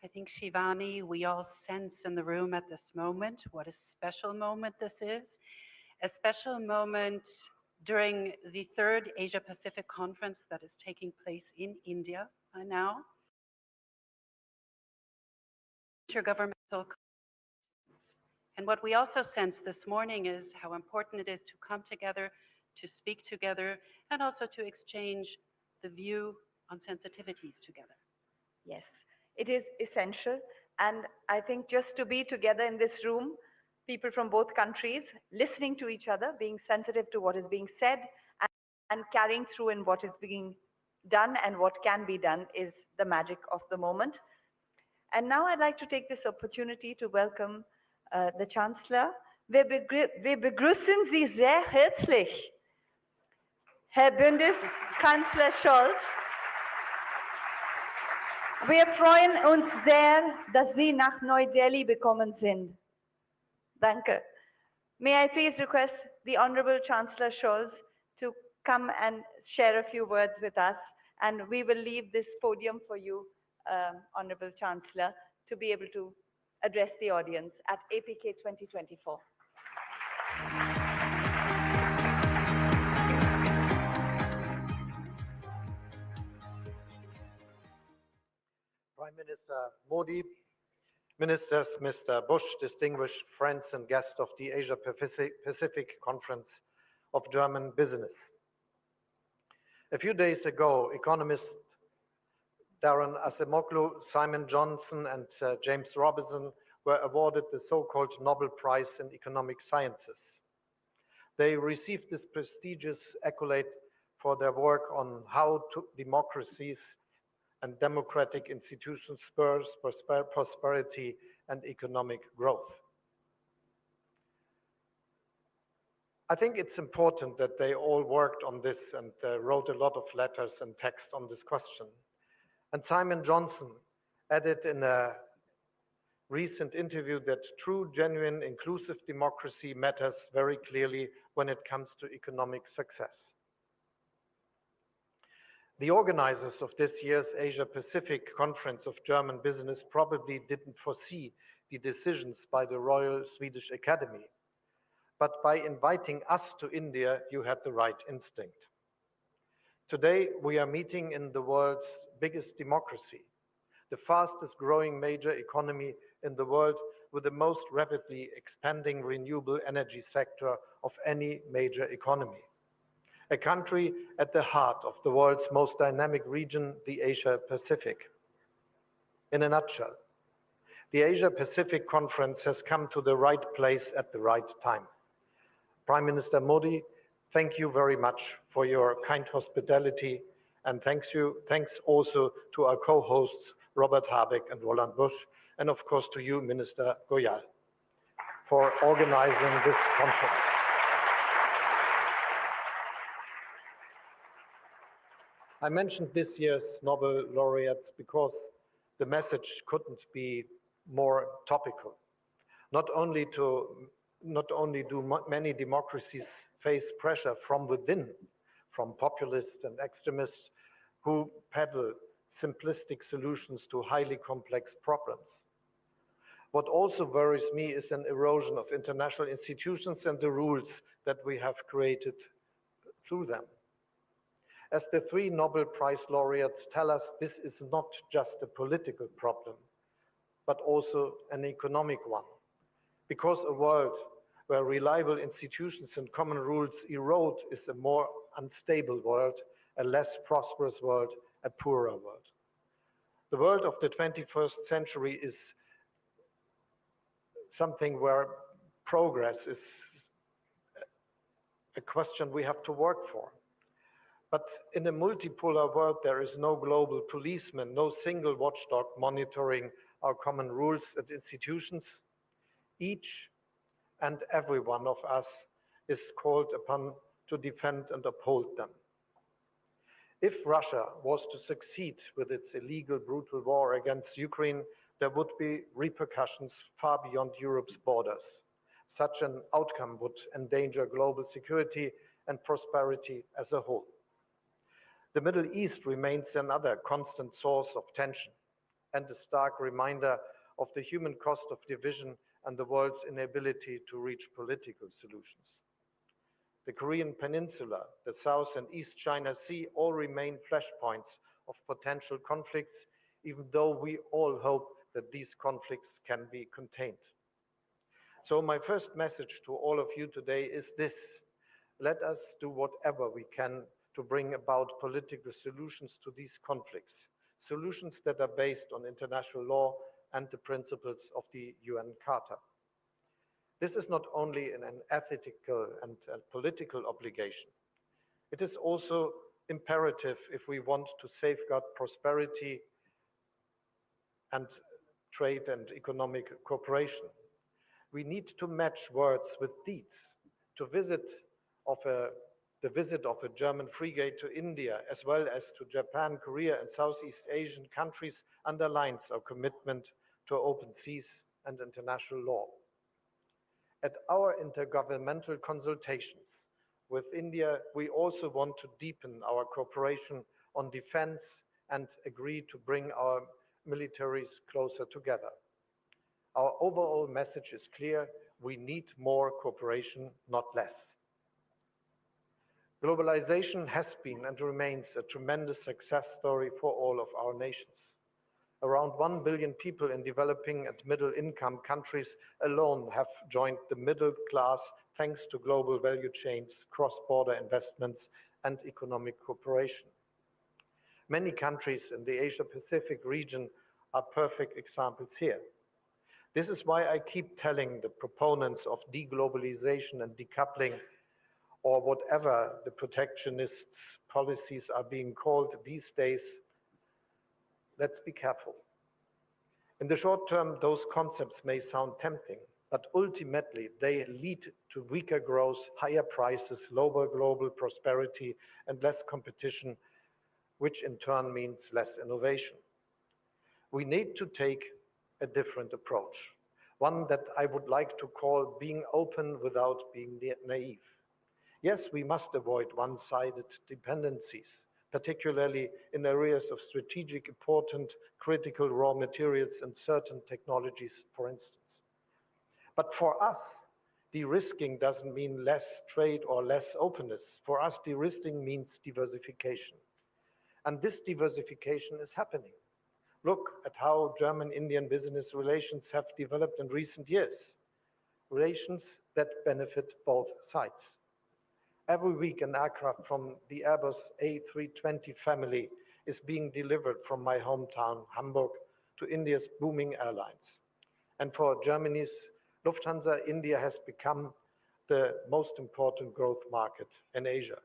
I think, Shivani, we all sense in the room at this moment what a special moment this is. A special moment during the third Asia Pacific conference that is taking place in India now. Intergovernmental. And what we also sense this morning is how important it is to come together, to speak together, and also to exchange the view on sensitivities together. Yes, it is essential. And I think just to be together in this room, people from both countries, listening to each other, being sensitive to what is being said, and carrying through in what is being done and what can be done is the magic of the moment. And now I'd like to take this opportunity to welcome the Chancellor. Wir begrüßen Sie sehr herzlich, Herr Bundeskanzler Scholz. Wir freuen uns sehr, dass Sie nach Neu-Delhi gekommen sind. Danke. May I please request the Honorable Chancellor Scholz to come and share a few words with us, and we will leave this podium for you, Honorable Chancellor, to be able to address the audience at APK 2024. Prime Minister Modi, Ministers, Mr. Bush, distinguished friends and guests of the Asia Pacific Conference of German Business. A few days ago, economists Darren Acemoglu, Simon Johnson, and James Robinson were awarded the so-called Nobel Prize in Economic Sciences. They received this prestigious accolade for their work on how democracies and democratic institutions spurs prosperity and economic growth. I think it's important that they all worked on this and wrote a lot of letters and text on this question. And Simon Johnson added in a recent interview that true, genuine, inclusive democracy matters very clearly when it comes to economic success. The organizers of this year's Asia Pacific Conference of German Business probably didn't foresee the decisions by the Royal Swedish Academy. But by inviting us to India, you had the right instinct. Today, we are meeting in the world's biggest democracy, the fastest growing major economy in the world with the most rapidly expanding renewable energy sector of any major economy. A country at the heart of the world's most dynamic region, the Asia Pacific. In a nutshell, the Asia Pacific Conference has come to the right place at the right time. Prime Minister Modi, thank you very much for your kind hospitality, and thanks also to our co-hosts Robert Habeck and Roland Busch, and of course to you, Minister Goyal, for organizing this conference. I mentioned this year's Nobel laureates because the message couldn't be more topical. Not only do many democracies face pressure from within, from populists and extremists who peddle simplistic solutions to highly complex problems. What also worries me is an erosion of international institutions and the rules that we have created through them. As the three Nobel Prize laureates tell us, this is not just a political problem, but also an economic one. Because a world where reliable institutions and common rules erode is a more unstable world, a less prosperous world, a poorer world. The world of the 21st century is something where progress is a question we have to work for. But in a multipolar world, there is no global policeman, no single watchdog monitoring our common rules and institutions. Each and every one of us is called upon to defend and uphold them. If Russia was to succeed with its illegal, brutal war against Ukraine, there would be repercussions far beyond Europe's borders. Such an outcome would endanger global security and prosperity as a whole. The Middle East remains another constant source of tension. and a stark reminder of the human cost of division and the world's inability to reach political solutions. The Korean Peninsula, the South and East China Sea all remain flashpoints of potential conflicts, even though we all hope that these conflicts can be contained. So my first message to all of you today is this: let us do whatever we can to bring about political solutions to these conflicts, solutions that are based on international law and the principles of the UN Charter. This is not only an ethical and a political obligation, it is also imperative if we want to safeguard prosperity and trade and economic cooperation. We need to match words with deeds. To visit of a, the visit of a German frigate to India, as well as to Japan, Korea, and Southeast Asian countries, underlines our commitment to open seas and international law. At our intergovernmental consultations with India, we also want to deepen our cooperation on defense and agree to bring our militaries closer together. Our overall message is clear: we need more cooperation, not less. Globalization has been and remains a tremendous success story for all of our nations. Around 1 billion people in developing and middle income countries alone have joined the middle class thanks to global value chains, cross-border investments, and economic cooperation. Many countries in the Asia-Pacific region are perfect examples here. This is why I keep telling the proponents of deglobalization and decoupling, or whatever the protectionists' policies are being called these days, let's be careful. In the short term, those concepts may sound tempting, but ultimately they lead to weaker growth, higher prices, lower global prosperity, and less competition, which in turn means less innovation. We need to take a different approach, one that I would like to call being open without being naive. Yes, we must avoid one-sided dependencies, particularly in areas of strategic important critical raw materials and certain technologies, for instance. But for us, de-risking doesn't mean less trade or less openness. For us, de-risking means diversification. And this diversification is happening. Look at how German-Indian business relations have developed in recent years, relations that benefit both sides. Every week, an aircraft from the Airbus A320 family is being delivered from my hometown, Hamburg, to India's booming airlines. And for Germany's Lufthansa, India has become the most important growth market in Asia.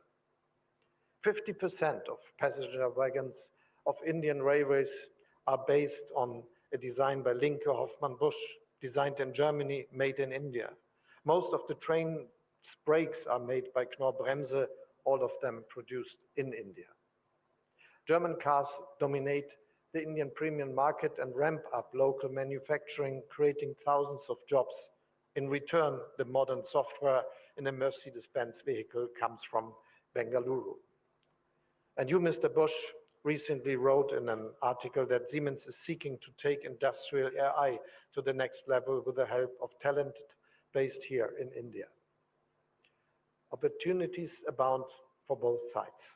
50% of passenger wagons of Indian railways are based on a design by Linke Hofmann Busch, designed in Germany, made in India. Most of the train brakes are made by Knorr-Bremse, all of them produced in India. German cars dominate the Indian premium market and ramp up local manufacturing, creating thousands of jobs. In return, the modern software in a Mercedes-Benz vehicle comes from Bengaluru. And you, Mr. Bush, recently wrote in an article that Siemens is seeking to take industrial AI to the next level with the help of talent based here in India. Opportunities abound for both sides.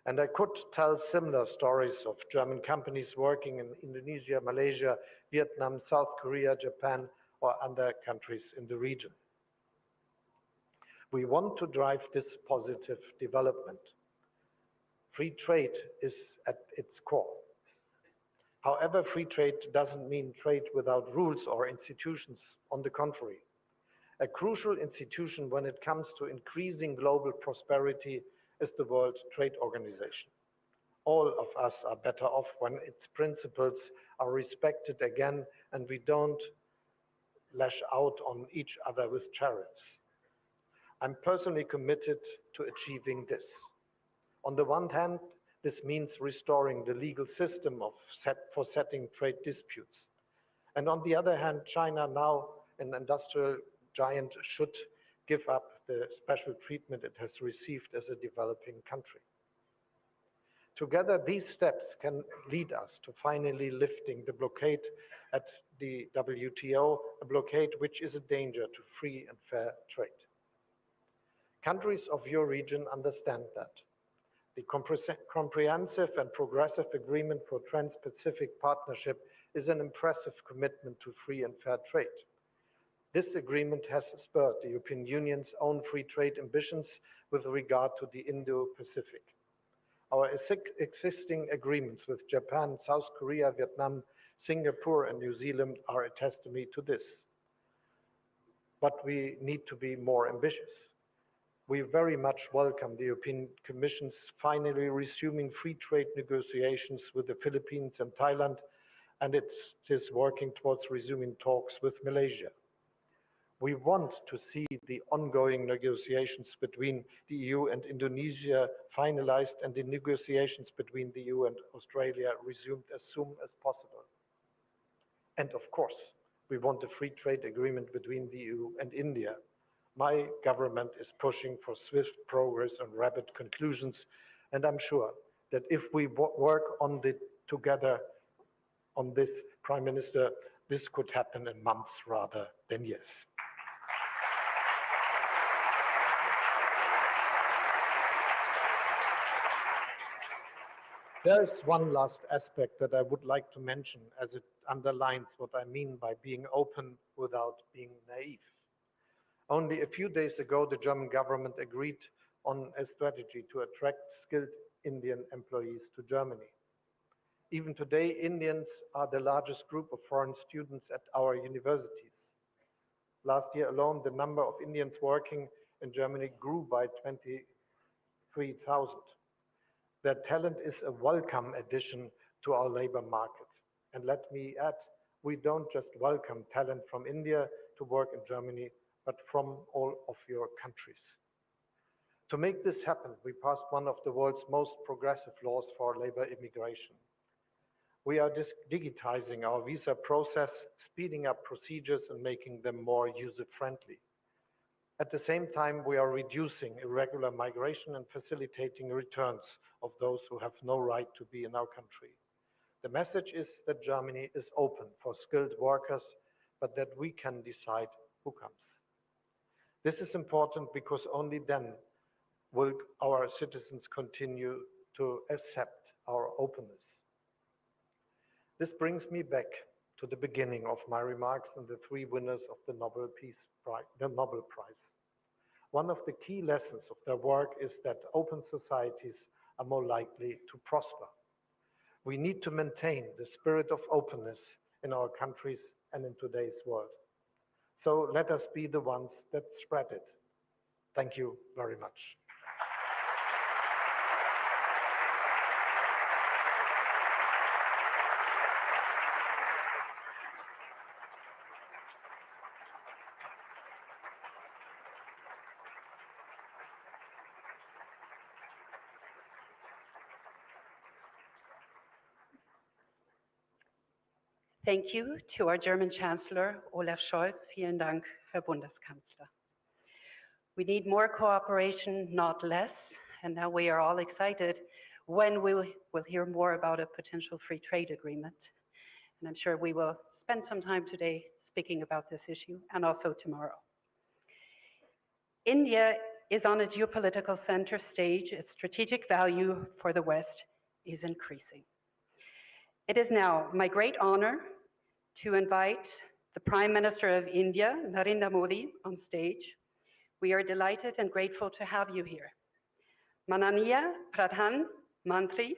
And I could tell similar stories of German companies working in Indonesia, Malaysia, Vietnam, South Korea, Japan, or other countries in the region. We want to drive this positive development. Free trade is at its core. However, free trade doesn't mean trade without rules or institutions. On the contrary, a crucial institution when it comes to increasing global prosperity is the World Trade Organization. All of us are better off when its principles are respected again and we don't lash out on each other with tariffs. I'm personally committed to achieving this. On the one hand, this means restoring the legal system for setting trade disputes. And on the other hand, China, now an industrial giant, should give up the special treatment it has received as a developing country. Together, these steps can lead us to finally lifting the blockade at the WTO, a blockade which is a danger to free and fair trade. Countries of your region understand that. The comprehensive and progressive agreement for Trans-Pacific Partnership is an impressive commitment to free and fair trade. This agreement has spurred the European Union's own free trade ambitions with regard to the Indo-Pacific. Our existing agreements with Japan, South Korea, Vietnam, Singapore, and New Zealand are a testimony to this. But we need to be more ambitious. We very much welcome the European Commission's finally resuming free trade negotiations with the Philippines and Thailand, and it is working towards resuming talks with Malaysia. We want to see the ongoing negotiations between the EU and Indonesia finalized and the negotiations between the EU and Australia resumed as soon as possible. And of course, we want a free trade agreement between the EU and India. My government is pushing for swift progress and rapid conclusions, and I'm sure that if we work on together on this, Prime Minister, this could happen in months rather than years. There is one last aspect that I would like to mention, as it underlines what I mean by being open without being naive. Only a few days ago, the German government agreed on a strategy to attract skilled Indian employees to Germany. Even today, Indians are the largest group of foreign students at our universities. Last year alone, the number of Indians working in Germany grew by 23,000. Their talent is a welcome addition to our labor market. And let me add, we don't just welcome talent from India to work in Germany, but from all of your countries. To make this happen, we passed one of the world's most progressive laws for labor immigration. We are digitizing our visa process, speeding up procedures and making them more user-friendly. At the same time, we are reducing irregular migration and facilitating returns of those who have no right to be in our country. The message is that Germany is open for skilled workers, but that we can decide who comes. This is important because only then will our citizens continue to accept our openness. This brings me back to the beginning of my remarks and the three winners of the Nobel Prize. One of the key lessons of their work is that open societies are more likely to prosper. We need to maintain the spirit of openness in our countries and in today's world. So let us be the ones that spread it. Thank you very much. Thank you to our German Chancellor, Olaf Scholz. Vielen Dank, Herr Bundeskanzler. We need more cooperation, not less. And now we are all excited when we will hear more about a potential free trade agreement. And I'm sure we will spend some time today speaking about this issue and also tomorrow. India is on a geopolitical center stage. Its strategic value for the West is increasing. It is now my great honor to invite the Prime Minister of India, Narendra Modi, on stage. We are delighted and grateful to have you here. Mananiya Pradhan Mantri,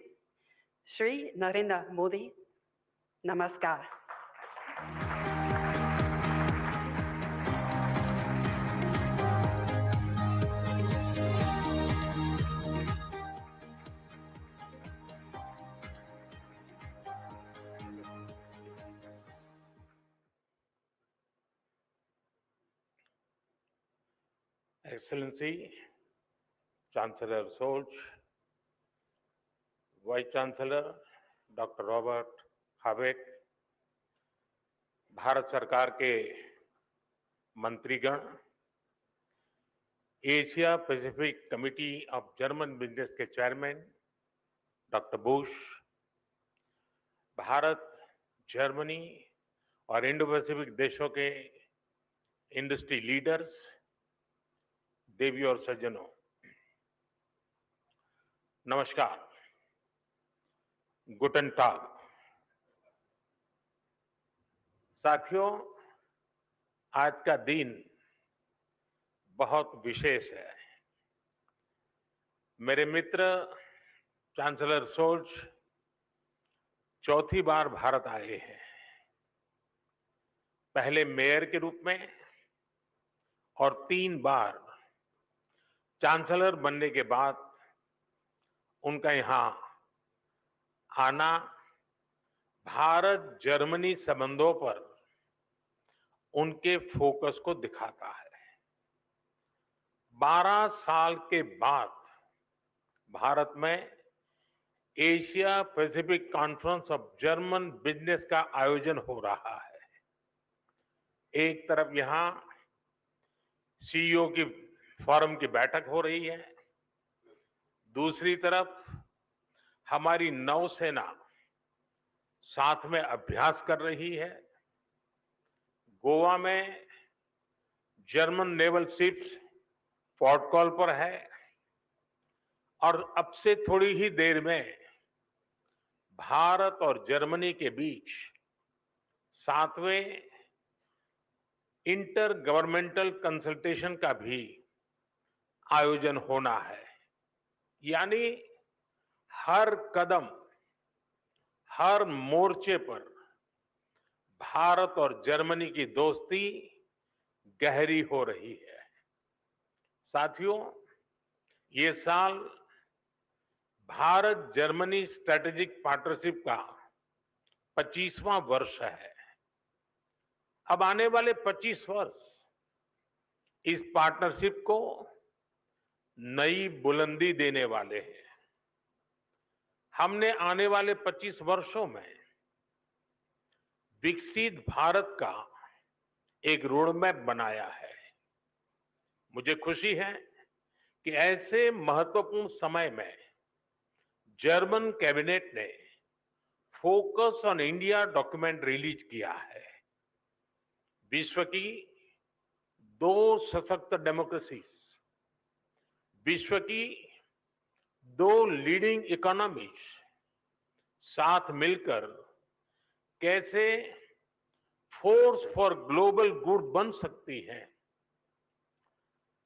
Shri Narendra Modi, Namaskar. Excellency, Chancellor Scholz, Vice Chancellor Dr. Robert Habeck, Bharat सरकार के मंत्रीगण, Asia Pacific committee of German business के chairman doctor Bush, Bharat, Germany और Indo Pacific देशों के industry leaders, देवियों और सज्जनों, नमस्कार, गुटन टाग। साथियों, आज का दिन बहुत विशेष है। मेरे मित्र चांसलर सोल्ज चौथी बार भारत आए हैं। पहले मेयर के रूप में और 3 बार चांसलर बनने के बाद उनका यहां आना भारत जर्मनी संबंधों पर उनके फोकस को दिखाता है। 12 साल के बाद भारत में Asia Pacific conference of German business का आयोजन हो रहा है। एक तरफ यहां सीईओ की फोरम की बैठक हो रही है, दूसरी तरफ हमारी नौसेना साथ में अभ्यास कर रही है। गोवा में German naval ships port call पर है और अब से थोड़ी ही देर में भारत और जर्मनी के बीच 7वें इंटर गवर्नमेंटल कंसल्टेशन का भी आयोजन होना है। यानी हर कदम, हर मोर्चे पर भारत और जर्मनी की दोस्ती गहरी हो रही है। साथियों, ये साल भारत जर्मनी स्ट्रेटेजिक पार्टनरशिप का 25वां वर्ष है। अब आने वाले 25 वर्ष इस पार्टनरशिप को नई बुलंदी देने वाले हैं। हमने आने वाले 25 वर्षों में विकसित भारत का एक रोड मैप बनाया है। मुझे खुशी है कि ऐसे महत्वपूर्ण समय में जर्मन कैबिनेट ने focus on India document release किया है। विश्व की 2 सशक्त डेमोक्रेसीज, विश्व की 2 लीडिंग इकोनॉमीज साथ मिलकर कैसे फोर्स फॉर ग्लोबल गुड बन सकती है।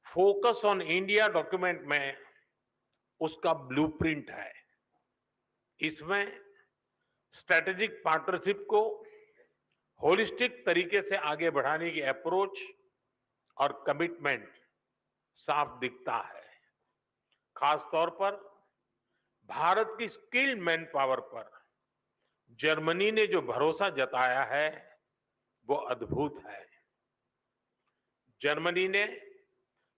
फोकस ऑन इंडिया डॉक्यूमेंट में उसका ब्लूप्रिंट है। इसमें स्ट्रेटेजिक पार्टनरशिप को होलिस्टिक तरीके से आगे बढ़ाने की अप्रोच और कमिटमेंट साफ दिखता है। खास तौर पर भारत की स्किल्ड मैन पावर पर जर्मनी ने जो भरोसा जताया है वो अद्भुत है। जर्मनी ने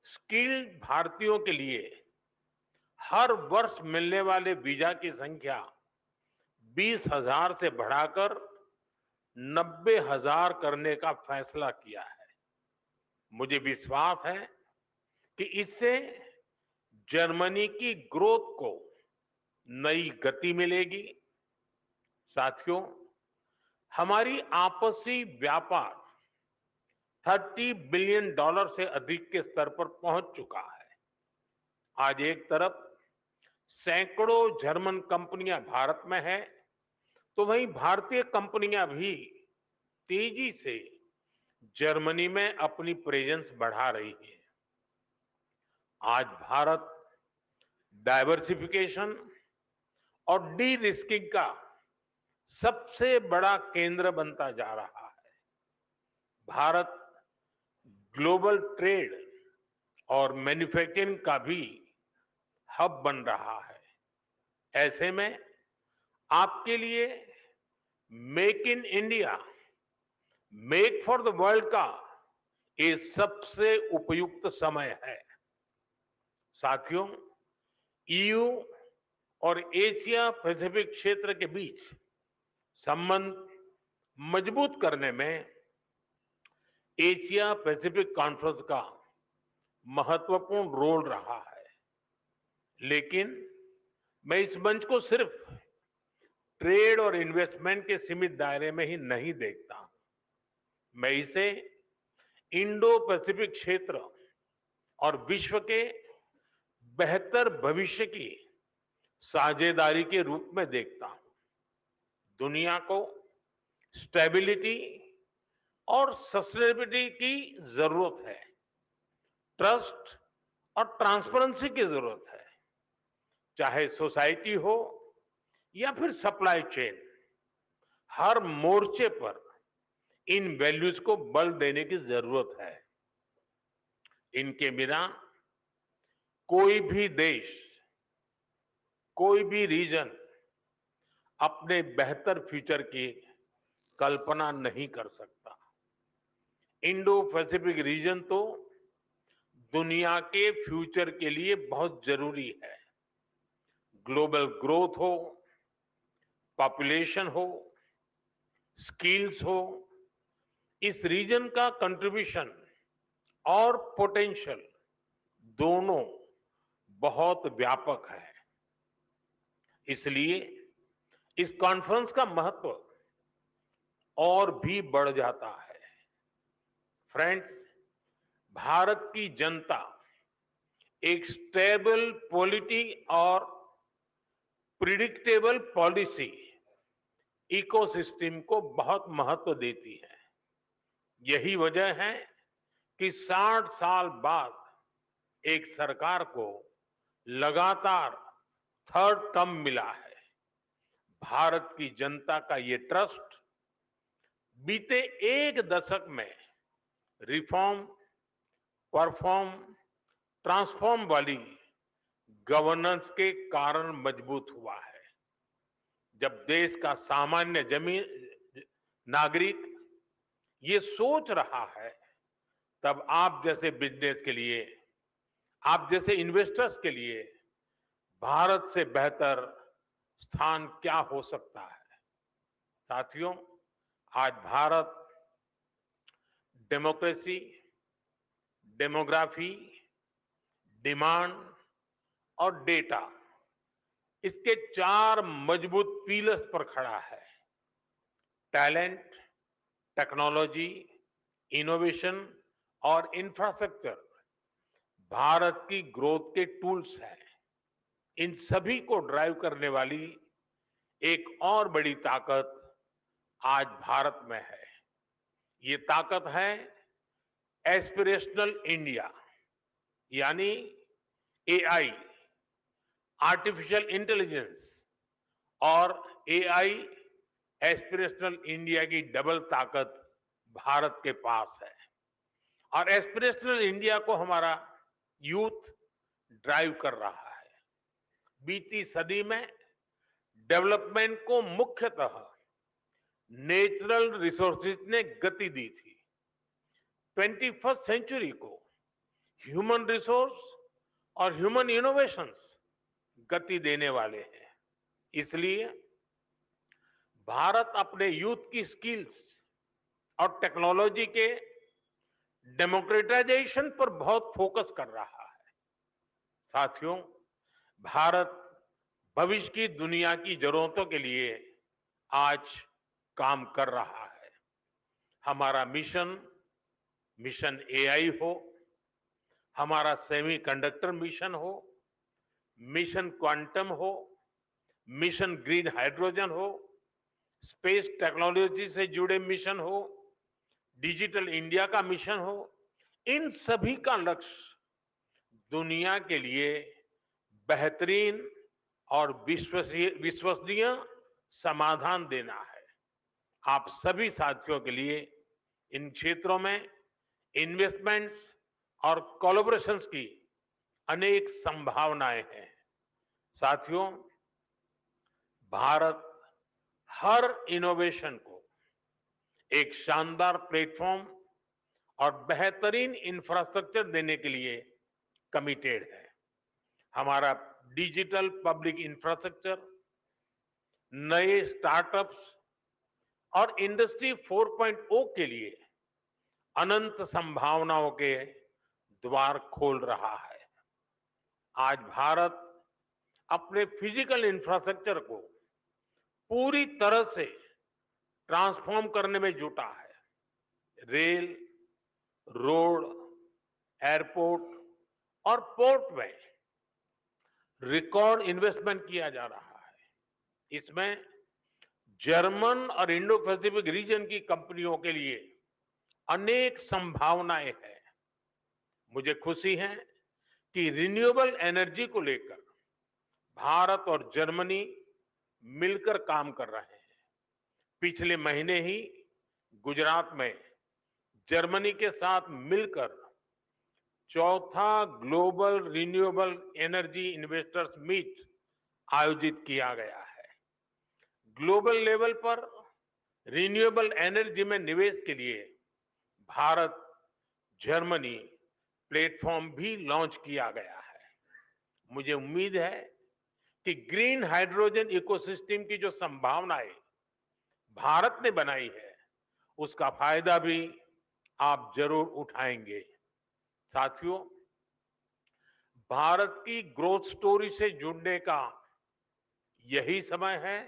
स्किल्ड भारतीयों के लिए हर वर्ष मिलने वाले वीजा की संख्या 20,000 से बढ़ाकर 90,000 करने का फैसला किया है। मुझे विश्वास है कि इससे जर्मनी की ग्रोथ को नई गति मिलेगी। साथियों, हमारी आपसी व्यापार $30 बिलियन से अधिक के स्तर पर पहुंच चुका है। आज एक तरफ सैकड़ों जर्मन कंपनियां भारत में हैं, तो वहीं भारतीय कंपनियां भी तेजी से जर्मनी में अपनी प्रेजेंस बढ़ा रही है। आज भारत डाइवर्सिफिकेशन और डी रिस्किंग का सबसे बड़ा केंद्र बनता जा रहा है। भारत ग्लोबल ट्रेड और मैन्युफैक्चरिंग का भी हब बन रहा है। ऐसे में आपके लिए make in India, make for the world का ये सबसे उपयुक्त समय है। साथियों, ईयू और एशिया पैसिफिक क्षेत्र के बीच संबंध मजबूत करने में एशिया पैसिफिक कॉन्फ्रेंस का महत्वपूर्ण रोल रहा है। लेकिन मैं इस मंच को सिर्फ ट्रेड और इन्वेस्टमेंट के सीमित दायरे में ही नहीं देखता हूं। मैं इसे इंडो पैसिफिक क्षेत्र और विश्व के बेहतर भविष्य की साझेदारी के रूप में देखता हूं। दुनिया को स्टेबिलिटी और सस्टेनेबिलिटी की जरूरत है, ट्रस्ट और ट्रांसपेरेंसी की जरूरत है। चाहे सोसाइटी हो या फिर सप्लाई चेन, हर मोर्चे पर इन वैल्यूज को बल देने की जरूरत है। इनके बिना कोई भी देश, कोई भी रीजन अपने बेहतर फ्यूचर की कल्पना नहीं कर सकता। इंडो पैसिफिक रीजन तो दुनिया के फ्यूचर के लिए बहुत जरूरी है। ग्लोबल ग्रोथ हो, पॉपुलेशन हो, स्किल्स हो, इस रीजन का कंट्रीब्यूशन और पोटेंशियल दोनों बहुत व्यापक है। इसलिए इस कॉन्फ्रेंस का महत्व और भी बढ़ जाता है। फ्रेंड्स, भारत की जनता एक स्टेबल पॉलिटी और प्रिडिक्टेबल पॉलिसी इकोसिस्टम को बहुत महत्व देती है। यही वजह है कि 60 साल बाद एक सरकार को लगातार थर्ड टर्म मिला है। भारत की जनता का ये ट्रस्ट बीते एक दशक में रिफॉर्म, परफॉर्म, ट्रांसफॉर्म वाली गवर्नेंस के कारण मजबूत हुआ है। जब देश का सामान्य नागरिक ये सोच रहा है, तब आप जैसे बिजनेस के लिए, आप जैसे इन्वेस्टर्स के लिए भारत से बेहतर स्थान क्या हो सकता है। साथियों, आज भारत डेमोक्रेसी, डेमोग्राफी, डिमांड और डेटा, इसके 4 मजबूत पिलर्स पर खड़ा है। टैलेंट, टेक्नोलॉजी, इनोवेशन और इंफ्रास्ट्रक्चर भारत की ग्रोथ के टूल्स हैं। इन सभी को ड्राइव करने वाली एक और बड़ी ताकत आज भारत में है। ये ताकत है एस्पिरेशनल इंडिया, यानी एआई, आर्टिफिशियल इंटेलिजेंस और एआई एस्पिरेशनल इंडिया की डबल ताकत भारत के पास है। और एस्पिरेशनल इंडिया को हमारा यूथ ड्राइव कर रहा है। बीती सदी में डेवलपमेंट को मुख्यतः नेचुरल रिसोर्सेज ने गति दी थी। 21st सेंचुरी को ह्यूमन रिसोर्स और ह्यूमन इनोवेशंस गति देने वाले हैं। इसलिए भारत अपने यूथ की स्किल्स और टेक्नोलॉजी के डेमोक्रेटाइजेशन पर बहुत फोकस कर रहा है। साथियों, भारत भविष्य की दुनिया की जरूरतों के लिए आज काम कर रहा है। हमारा मिशन एआई हो, हमारा सेमीकंडक्टर मिशन हो, मिशन क्वांटम हो, मिशन ग्रीन हाइड्रोजन हो, स्पेस टेक्नोलॉजी से जुड़े मिशन हो, डिजिटल इंडिया का मिशन हो, इन सभी का लक्ष्य दुनिया के लिए बेहतरीन और विश्वसनीय समाधान देना है। आप सभी साथियों के लिए इन क्षेत्रों में इन्वेस्टमेंट्स और कोलैबोरेशंस की अनेक संभावनाएं हैं। साथियों, भारत हर इनोवेशन को एक शानदार प्लेटफॉर्म और बेहतरीन इंफ्रास्ट्रक्चर देने के लिए कमिटेड है। हमारा डिजिटल पब्लिक इंफ्रास्ट्रक्चर, नए स्टार्टअप्स और इंडस्ट्री 4.0 के लिए अनंत संभावनाओं के द्वार खोल रहा है। आज भारत अपने फिजिकल इंफ्रास्ट्रक्चर को पूरी तरह से ट्रांसफॉर्म करने में जुटा है। रेल, रोड, एयरपोर्ट और पोर्ट में रिकॉर्ड इन्वेस्टमेंट किया जा रहा है। इसमें जर्मन और इंडो पैसिफिक रीजन की कंपनियों के लिए अनेक संभावनाएं हैं। मुझे खुशी है कि रिन्यूएबल एनर्जी को लेकर भारत और जर्मनी मिलकर काम कर रहे हैं। पिछले महीने ही गुजरात में जर्मनी के साथ मिलकर चौथा global renewable energy investors meet आयोजित किया गया है। ग्लोबल लेवल पर रिन्यूएबल एनर्जी में निवेश के लिए भारत जर्मनी प्लेटफॉर्म भी लॉन्च किया गया है। मुझे उम्मीद है कि ग्रीन हाइड्रोजन इकोसिस्टम की जो संभावनाएं भारत ने बनाई है, उसका फायदा भी आप जरूर उठाएंगे। साथियों, भारत की ग्रोथ स्टोरी से जुड़ने का यही समय है,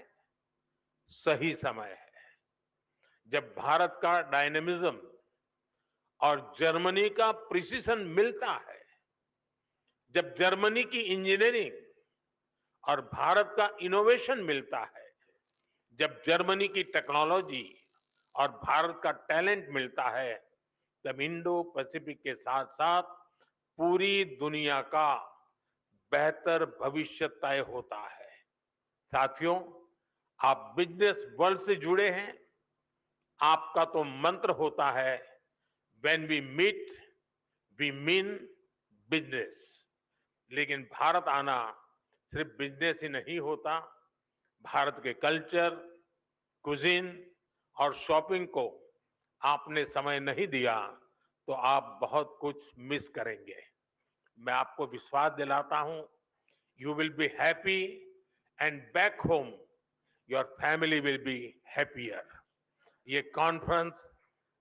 सही समय है। जब भारत का डायनेमिज्म और जर्मनी का प्रिसिशन मिलता है, जब जर्मनी की इंजीनियरिंग और भारत का इनोवेशन मिलता है, जब जर्मनी की टेक्नोलॉजी और भारत का टैलेंट मिलता है, तब इंडो पैसिफिक के साथ साथ पूरी दुनिया का बेहतर भविष्य तय होता है। साथियों, आप बिजनेस वर्ल्ड से जुड़े हैं। आपका तो मंत्र होता है, when we meet we mean business. लेकिन भारत आना सिर्फ बिजनेस ही नहीं होता। भारत के कल्चर, कुजीन और शॉपिंग को आपने समय नहीं दिया तो आप बहुत कुछ मिस करेंगे। मैं आपको विश्वास दिलाता हूं, you will be happy and back home your family will be happier. ये कॉन्फ्रेंस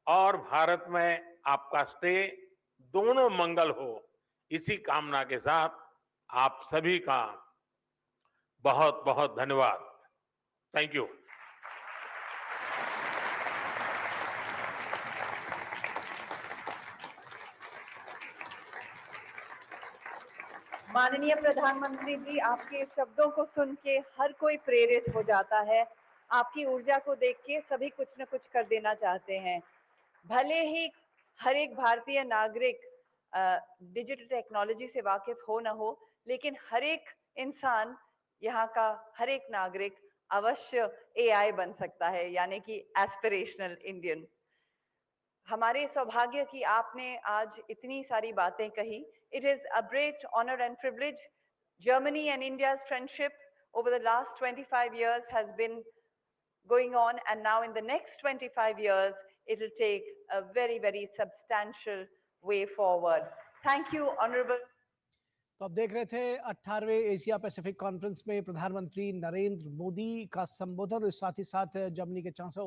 और भारत में आपका स्टे दोनों मंगल हो, इसी कामना के साथ आप सभी का बहुत बहुत धन्यवाद। Thank you. माननीय प्रधानमंत्री जी, आपके शब्दों को सुन के हर कोई प्रेरित हो जाता है। आपकी ऊर्जा को देख के सभी कुछ न कुछ कर देना चाहते हैं। भले ही हर एक भारतीय नागरिक डिजिटल टेक्नोलॉजी से वाकिफ हो ना हो, लेकिन हर एक इंसान, यहाँ का हर एक नागरिक अवश्य एआई बन सकता है, यानी कि एस्पिरेशनल इंडियन। हमारे सौभाग्य कि आपने आज इतनी सारी बातें कही। It is a great honor and privilege. Germany and India's friendship over the last 25 years has been going on, and now in the next 25 years, it will take a very, very substantial way forward. Thank you, Honorable. तो आप देख रहे थे 18वें Asia Pacific conference में प्रधानमंत्री नरेंद्र मोदी का संबोधन और साथ ही साथ जर्मनी के चांसलर